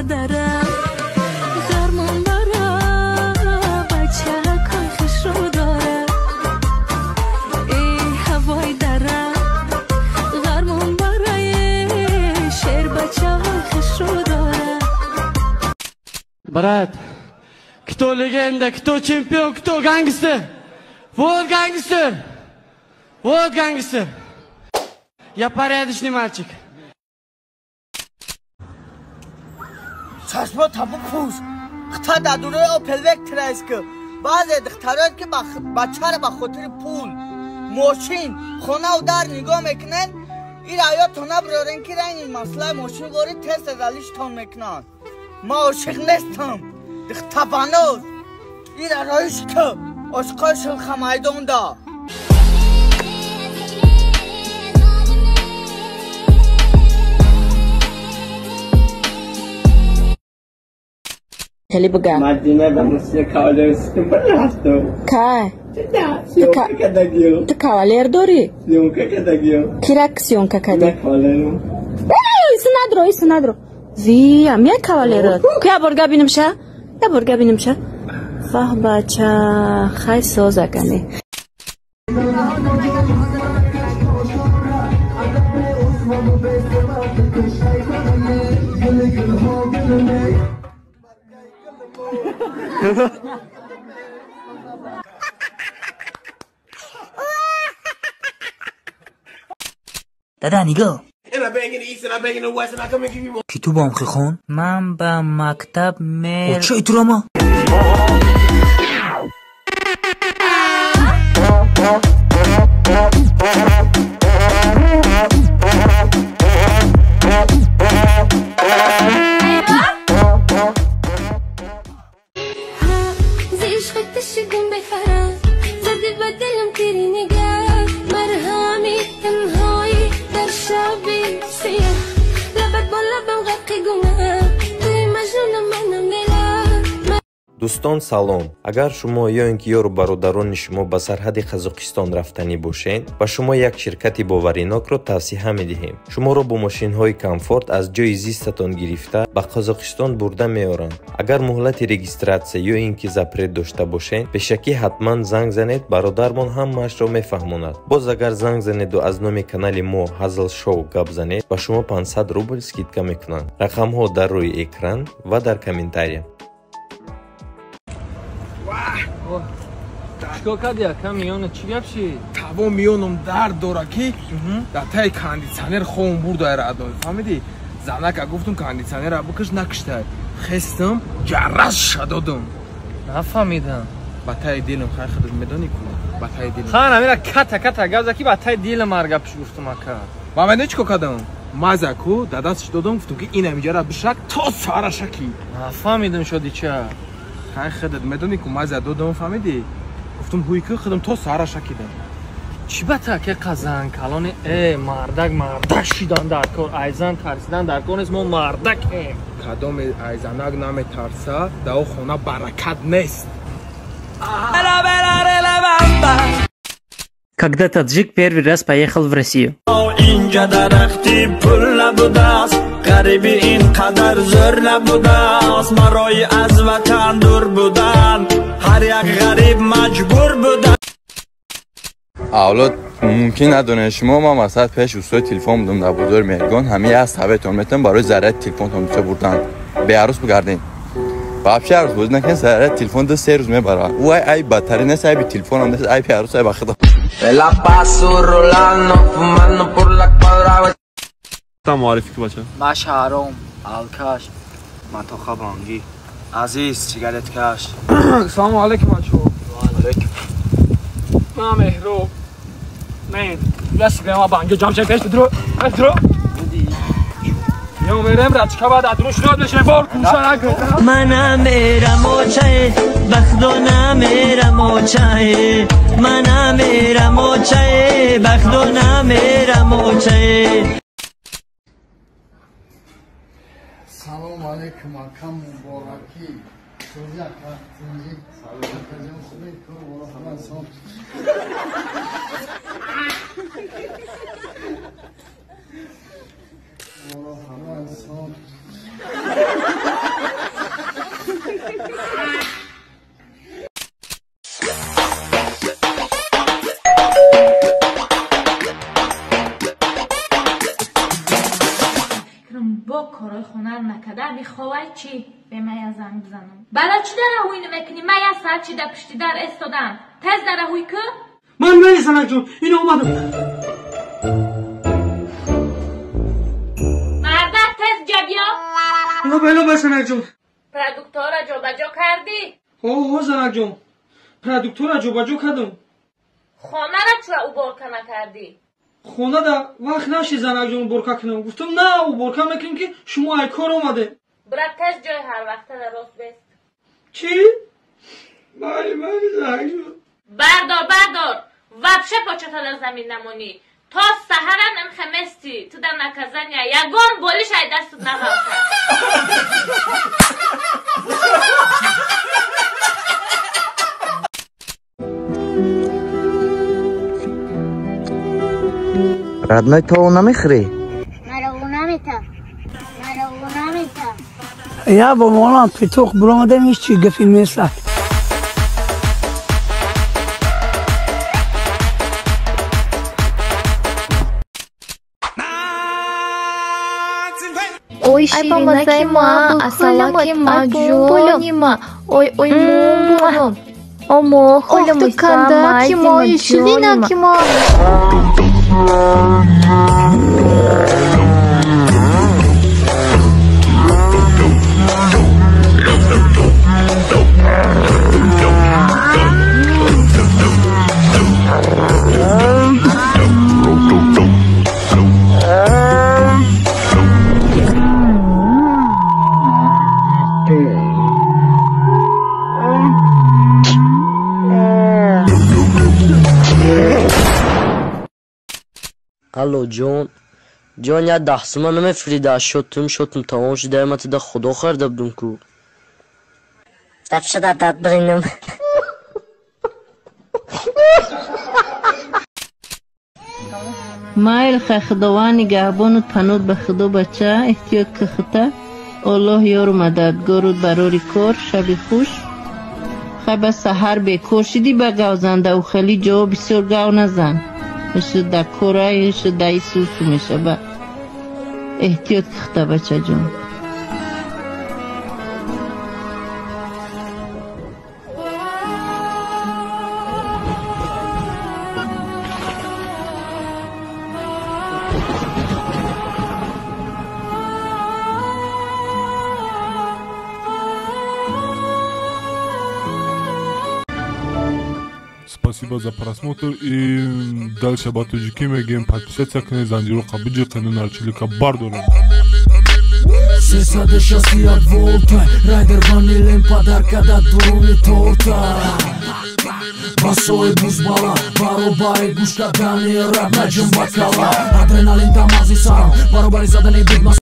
دارم درمان دارم بچه کای خوش رو دارم ای هوای دارم غرمان برای شیر بچه خوش رو دارم Брат, кто легенда, кто чемпион, кто гангстер? Вот гангстер! Вот гангстер! Я порядочный мальчик. چشما تابو پوش خطا دادوره اوپل وکتر که بعضی دخترات که بچه رو با خاطر پول ماشین خونه و در نگاه میکنن این آیا تو نبرارن که این مسئله ماشین گوری تست ازالیش تون میکنن ما عاشق نیستم دختبانوز این رایش که عشقاشون خمایدون دا Kali baga. Madina manusia kavaler seperti Kai. Sionka kadagio. Tu kavaler dori. Sionka kadagio. Kirak sionka kadag. Kavaler. Isnadro. Vi, a minha kavaler. Kuya borga binimsha? Ya borga binimsha? Vah bacha, khay soza kane. دادا نگاه کی تو با هم خون؟ من به مکتب چه تو راما؟ дӯстон салом, агар шумо ё ин ки ёру бародарони шумо ба сарҳади қазоқистон рафтанӣ бошед ба шумо як ширкати боваринокро тавсиҳа медиҳем. Шуморо бо мошинҳои комфорт аз ҷои зистатон гирифта ба қазоқистон бурда меоранд. Агар муҳлати регистратсия ё ин ки запрет дошта бошед пешакӣ ҳатман занг занед, бародармон ҳамаашро мефаҳмонад. Боз агар занг занеду аз номи канали мо Hazl Show гап занед ба шумо 500 рубл скидка мекунанд. Рақамҳо дар рӯи экран ва дар комментария. چیکار کردی اکا میانه چی گپ شد؟ توا میانم درد داره که در تای کاندیسیونر خون برد اراده فهمیدی؟ زنک گفتم کاندیسیونر را بکش نکشته خستم جرس شدادم نفهمیدم با تای دیلم خیلی خودت میدونی کنه با تای دیلم خانه میره کتا گوزه کی با تای دیلم گپش گفتم اکا با من چیکار کردم؟ مازه کو داداش دادم گفتم که این اینجا را بشک تا سارشکی نفهمیدم شدی چه خیلی خودت میدونی که مازه دادم فهمیدی؟ گفتم هوی که خودم تو سارا شکیدم چی بتا که قزن کلان مردک شیدن در کار ایزن ترسیدن در کار نیست ما مردک هم کدام ایزنک نمی ترسه در خونه برکت نیست Когда таджик первый раз поехал в Россию? اینجا درختی پول نبوده است غریبی اینقدر زور نبوده است برای از وطن دور بودن هر یک غریب مجبور بودن اولاد ممکن ندونه شما ما مثلا پیش استاد تلفن بودم در بازار میگن همه از ثابتون میتونن برای ضرورت تلفنتون تو بردن به عروس بگردین بابش عروس بود نه که ضرورت تلفن دو سه روز میبره او ای بدترین نیست ای تلفن هم نیست ای پی عروس ای بخدا La paso rolando fumando por la cuadra تا معرفی که بچه من شهرام الکش من تو خبانگی عزیز سیگارت کش سلام علیکم بچه علیکم من مهرو من دست به ما بانگی جام چه پیش درو یا میرم رچکا بعد ادروش ناد بشه بار کوشا نکن منم میرم و چای بخدو میرم و چای منم میرم و چای بخدو میرم و چای سلام علیکم اکم مبارکی سوزی اکم سنجی اکم خوبی کنم همه سام همه سام کارای خونه رو نکرده میخوای چی؟ به من زنگ بزنم. برای چی در هوی نمیکنی؟ من یه ساعت چی در پشتی در استادم. تز در هوی که؟ من سنک جون اینو اومدم. مرده تز جبیا. اینو بلو بسنک جون. پرادکتور جو بجو کردی؟ اوه سنک جون. پرادکتور جو بجو کردم. خونه را چرا او برکه نکردی؟ خونه دا وقت نشی زنک جون برکه کنم. گفتم نه او برکه میکنیم که شما ای کار اومده. برات تز جای هر وقت در راست بست. چی؟ بله زنک جون. بردار وابشه پاچتال زمین نمونی تا سهرم نمخمستی تو در نکزن یا یگان بولیش ای دستت نغاقه ردنای تا او نمیخری؟ مرا او نمیتا یا با مولا پیتوخ برامده میش چی گفی میسد Ой, ширинки ма, асалаки ма, джони ма, ой, мумбулум. Омо, холямуй самази ма, ширинки ма. الو جون یه 10 تومن نمیفریده شدتم تمام شده امت ده خدا خرده بدون کو تب شده داد برینم مایل خداوند نگهبانت پنود به خدا بچه احتیاط که خطه الله یار و مددگارت براری کار شب خوش خب سحر بیکار شدی به گوزنده و خیلی جا بسیار گو نزن میشه در کاره میشه در سوسو میشه با احتیاط کخته بچه جان Спасибо за просмотр и дальше батуджики мегем подписаться к Занжиру Кабиджи канал Чилика Бардора. 360 volta Rider vanilin padarka da durumi torta Basoi buzbala Barobari gushka dani rap Najum bakala Adrenalin tamazi saram Barobari zadani big mas